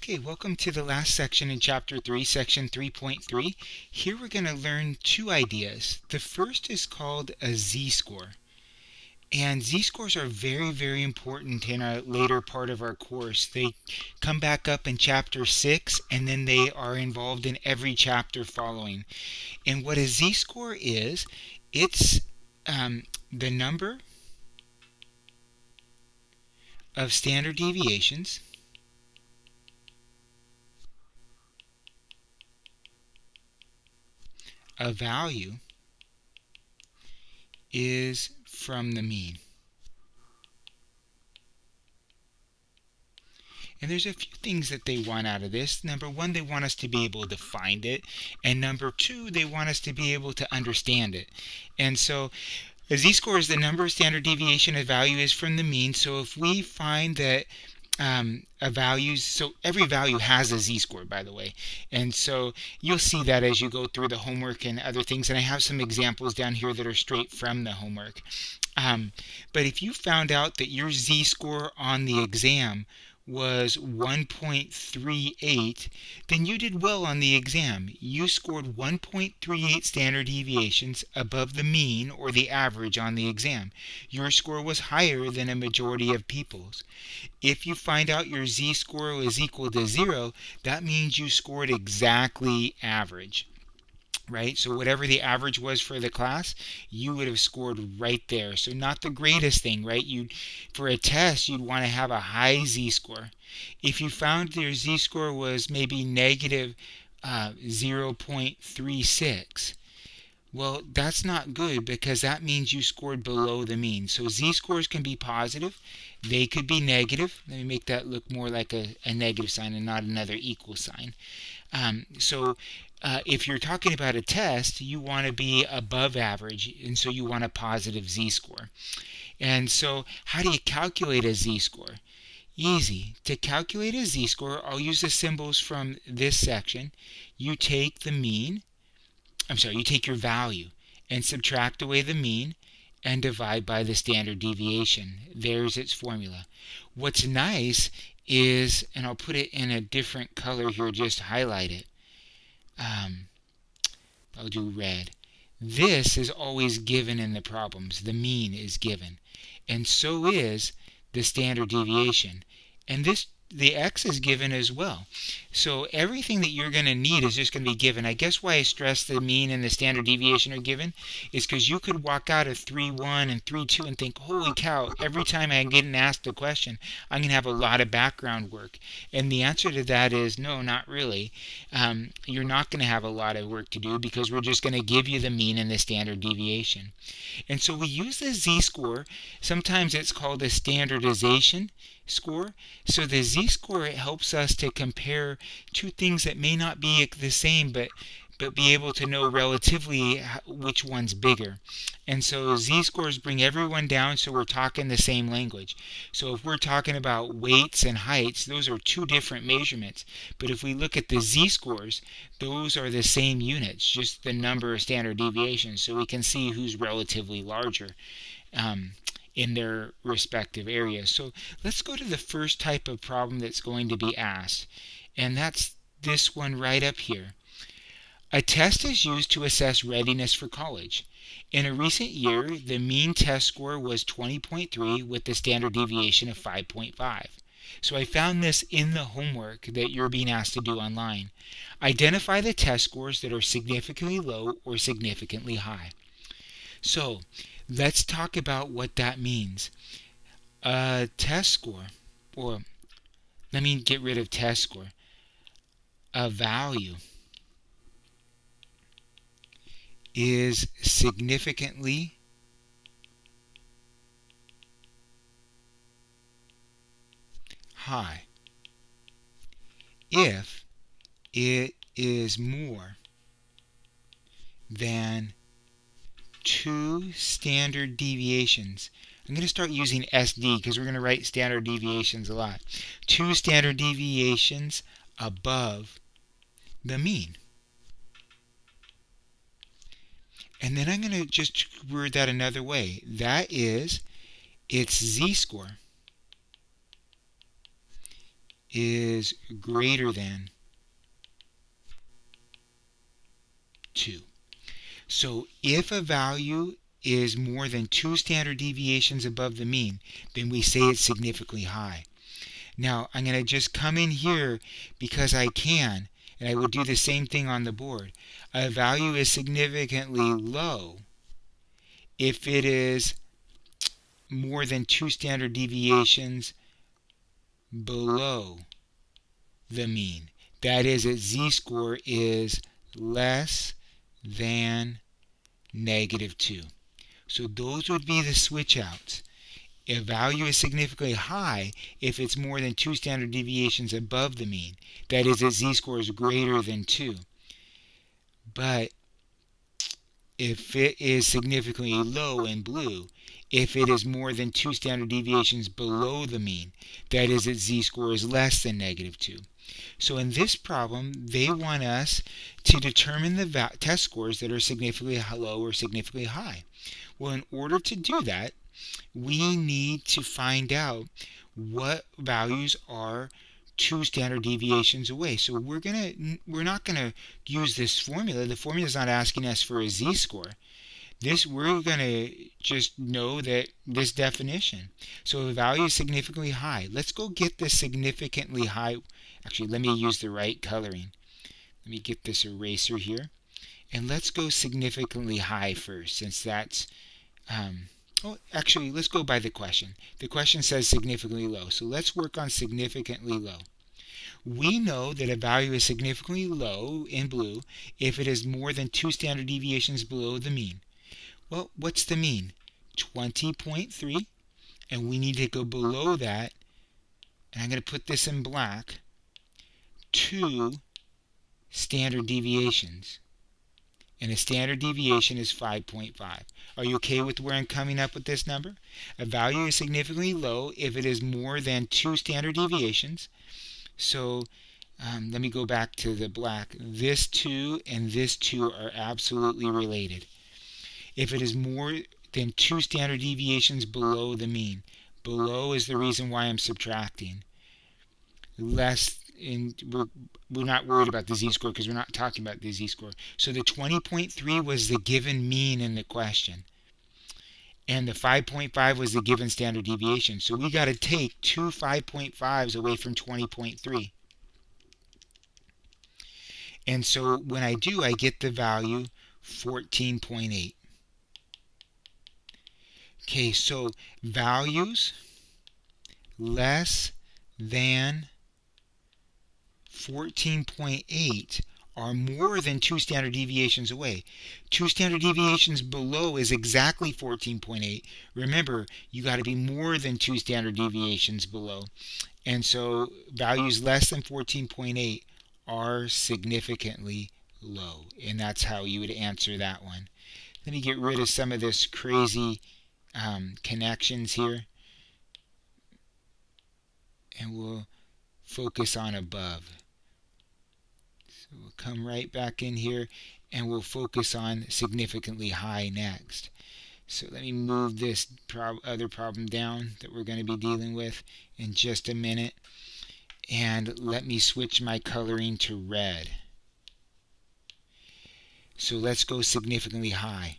Okay, welcome to the last section in Chapter 3, Section 3.3. Here we're going to learn two ideas. The first is called a z-score. And z-scores are very, very important in our later part of our course. They come back up in Chapter 6, and then they are involved in every chapter following. And what a z-score is, it's the number of standard deviations a value is from the mean. And there's a few things that they want out of this. Number one, they want us to be able to find it. And number two, they want us to be able to understand it. And so a z-score is the number of standard deviation a value is from the mean. So if we find that a value, so every value has a z-score, by the way, and so you'll see that as you go through the homework and other things, and I have some examples down here that are straight from the homework. But if you found out that your z-score on the exam was 1.38, then you did well on the exam. You scored 1.38 standard deviations above the mean or the average on the exam. Your score was higher than a majority of people's. If you find out your z-score is equal to 0, that means you scored exactly average. Right? So whatever the average was for the class, you would have scored right there. So not the greatest thing, right? For a test, you'd want to have a high z-score. If you found your z-score was maybe negative 0.36, well, that's not good because that means you scored below the mean. So z-scores can be positive. They could be negative. Let me make that look more like a negative sign and not another equal sign. If you're talking about a test, you want to be above average, and so you want a positive z-score. And so how do you calculate a z-score? Easy. To calculate a z-score, I'll use the symbols from this section. You take the mean, you take your value and subtract away the mean and divide by the standard deviation. There's its formula. What's nice is, and I'll put it in a different color here, just highlight it. I'll do red. This is always given in the problems. The mean is given. And so is the standard deviation. And the x is given as well. So everything that you're going to need is just going to be given. I guess why I stress the mean and the standard deviation are given is because you could walk out of 3.1 and 3.2 and think, holy cow, every time I get asked a question, I'm going to have a lot of background work. And the answer to that is no, not really. You're not going to have a lot of work to do because we're just going to give you the mean and the standard deviation. And so we use the z-score. Sometimes it's called a standardization score. So the z-score helps us to compare two things that may not be the same, but be able to know relatively which one's bigger. And so z-scores bring everyone down so we're talking the same language. So if we're talking about weights and heights, those are two different measurements. But if we look at the z-scores, those are the same units, just the number of standard deviations. So we can see who's relatively larger in their respective areas. So let's go to the first type of problem that's going to be asked. And that's this one right up here. A test is used to assess readiness for college. In a recent year, the mean test score was 20.3 with the standard deviation of 5.5. So I found this in the homework that you're being asked to do online. Identify the test scores that are significantly low or significantly high. So let's talk about what that means. A test score, or let me get rid of test score. A value is significantly high if it is more than 2 standard deviations. I'm going to start using SD because we're going to write standard deviations a lot. 2 standard deviations above the mean. And then I'm going to just word that another way. That is, its z-score is greater than 2. So if a value is more than 2 standard deviations above the mean, then we say it's significantly high. Now, I'm going to just come in here because I can, and I will do the same thing on the board. A value is significantly low if it is more than 2 standard deviations below the mean. That is, its z-score is less than negative 2. So those would be the switch outs. A value is significantly high if it's more than 2 standard deviations above the mean. That is, its z-score is greater than 2. But if it is significantly low in blue, if it is more than 2 standard deviations below the mean, that is, its z-score is less than negative 2. So in this problem, they want us to determine the test scores that are significantly low or significantly high. Well, in order to do that, we need to find out what values are 2 standard deviations away. So we're not gonna use this formula. The formula is not asking us for a z-score. We're gonna just know that this definition. So a value is significantly high. Let's go get this significantly high. Actually, let me use the right coloring. Let me get this eraser here, and let's go significantly high first, since that's actually, let's go by the question. The question says significantly low, so let's work on significantly low. We know that a value is significantly low in blue if it is more than 2 standard deviations below the mean. Well, what's the mean? 20.3, and we need to go below that, and I'm going to put this in black, 2 standard deviations. And a standard deviation is 5.5. Are you okay with where I'm coming up with this number? A value is significantly low if it is more than 2 standard deviations. So let me go back to the black. This 2 and this 2 are absolutely related. If it is more than 2 standard deviations below the mean, below is the reason why I'm subtracting. We're not worried about the z-score because we're not talking about the z-score. So the 20.3 was the given mean in the question, and the 5.5 was the given standard deviation. So we got to take 2 5.5s away from 20.3. And so when I do, I get the value 14.8. Okay, so values less than 14.8 are more than 2 standard deviations away. 2 standard deviations below is exactly 14.8. Remember, you got to be more than 2 standard deviations below. And so values less than 14.8 are significantly low. And that's how you would answer that one. Let me get rid of some of this crazy connections here. And we'll focus on above. So we'll come right back in here and we'll focus on significantly high next. So let me move this other problem down that we're going to be dealing with in just a minute. And let me switch my coloring to red. So let's go significantly high.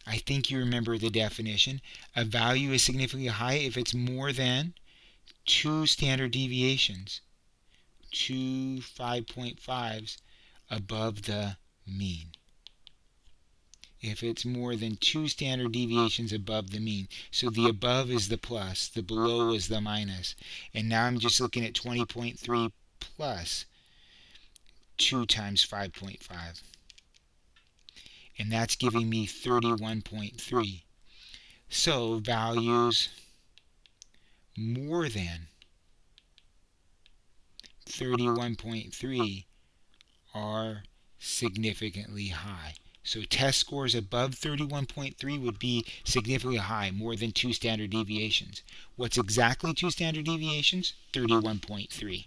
I think you remember the definition. A value is significantly high if it's more than 2 standard deviations, 2 5.5s above the mean. If it's more than 2 standard deviations above the mean. So the above is the plus, the below is the minus. And now I'm just looking at 20.3 plus 2 times 5.5. And that's giving me 31.3. So values more than 31.3 are significantly high. So test scores above 31.3 would be significantly high, more than 2 standard deviations. What's exactly 2 standard deviations? 31.3.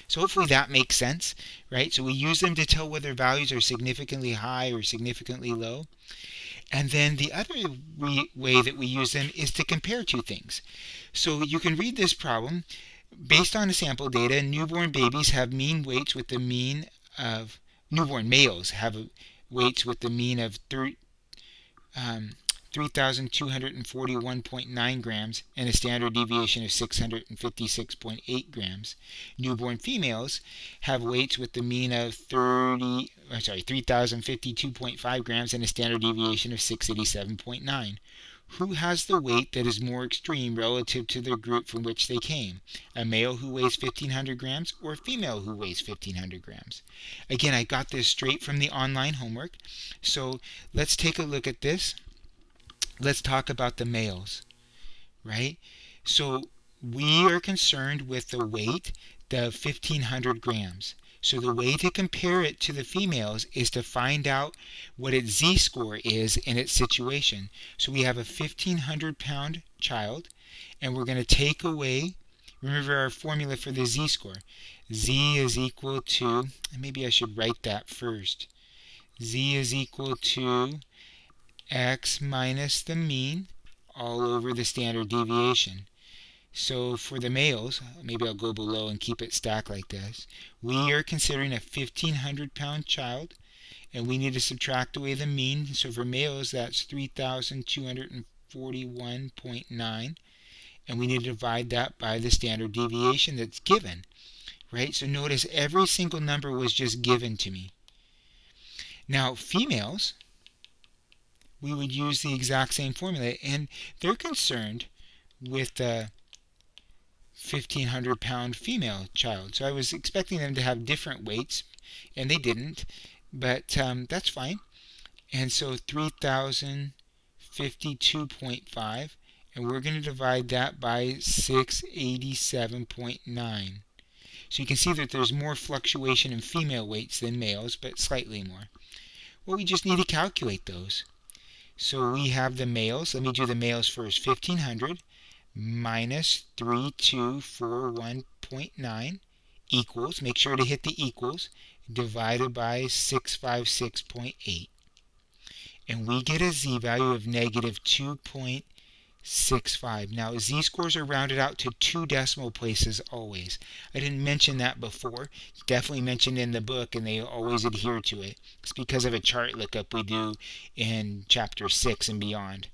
So hopefully that makes sense, right? So we use them to tell whether values are significantly high or significantly low. And then the other way that we use them is to compare two things. So you can read this problem based on the sample data, newborn babies have mean weights with the mean of, newborn males have weights with the mean of 3,241.9 grams and a standard deviation of 656.8 grams. Newborn females have weights with the mean of 3,052.5 grams and a standard deviation of 687.9. Who has the weight that is more extreme relative to the group from which they came? A male who weighs 1,500 grams or a female who weighs 1,500 grams? Again, I got this straight from the online homework. So let's take a look at this. Let's talk about the males, right? So we are concerned with the weight, the 1,500 grams. So the way to compare it to the females is to find out what its z-score is in its situation. So we have a 1,500-pound child, and we're going to take away, remember our formula for the z-score. Z is equal to, maybe I should write that first. Z is equal to x minus the mean all over the standard deviation. So for the males, maybe I'll go below and keep it stacked like this. We are considering a 1,500-pound child, and we need to subtract away the mean. So for males, that's 3,241.9, and we need to divide that by the standard deviation that's given, right? So notice every single number was just given to me. Now females, we would use the exact same formula, and they're concerned with the 1,500-pound female child. So I was expecting them to have different weights, and they didn't, but that's fine. And so 3,052.5, and we're going to divide that by 687.9. So you can see that there's more fluctuation in female weights than males, but slightly more. Well, we just need to calculate those. So we have the males. Let me do the males first. 1,500 minus 3,241.9 equals, make sure to hit the equals, divided by 656.8. And we get a z-value of negative 2.65. Now, z-scores are rounded out to 2 decimal places always. I didn't mention that before. It's definitely mentioned in the book, and they always adhere to it. It's because of a chart lookup we do in chapter 6 and beyond.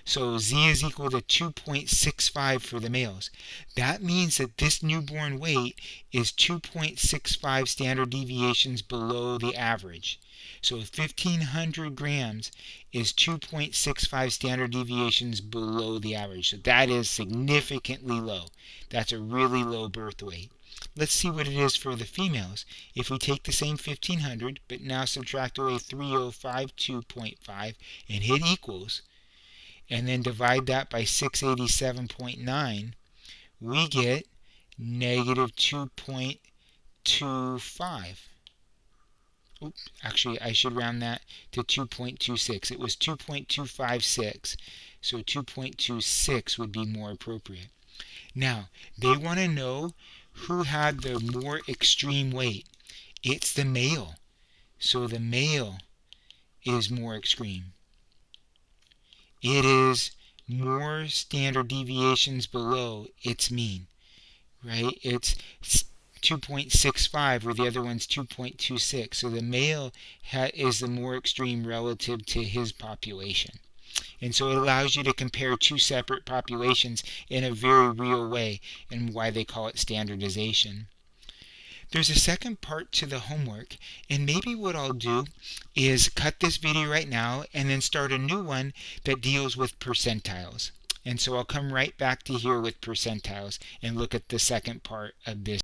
So z is equal to 2.65 for the males. That means that this newborn weight is 2.65 standard deviations below the average. So 1,500 grams is 2.65 standard deviations below the average. So that is significantly low. That's a really low birth weight. Let's see what it is for the females. If we take the same 1,500, but now subtract away 3,052.5 and hit equals, and then divide that by 687.9, we get negative 2.25. Oops, actually, I should round that to 2.26. It was 2.256, so 2.26 would be more appropriate. Now, they want to know who had the more extreme weight. It's the male. So the male is more extreme. It is more standard deviations below its mean, right? It's 2.65 where the other one's 2.26. So the male is the more extreme relative to his population. And so it allows you to compare 2 separate populations in a very real way, and why they call it standardization. There's a second part to the homework, and maybe what I'll do is cut this video right now and then start a new one that deals with percentiles. And so I'll come right back to here with percentiles and look at the second part of this.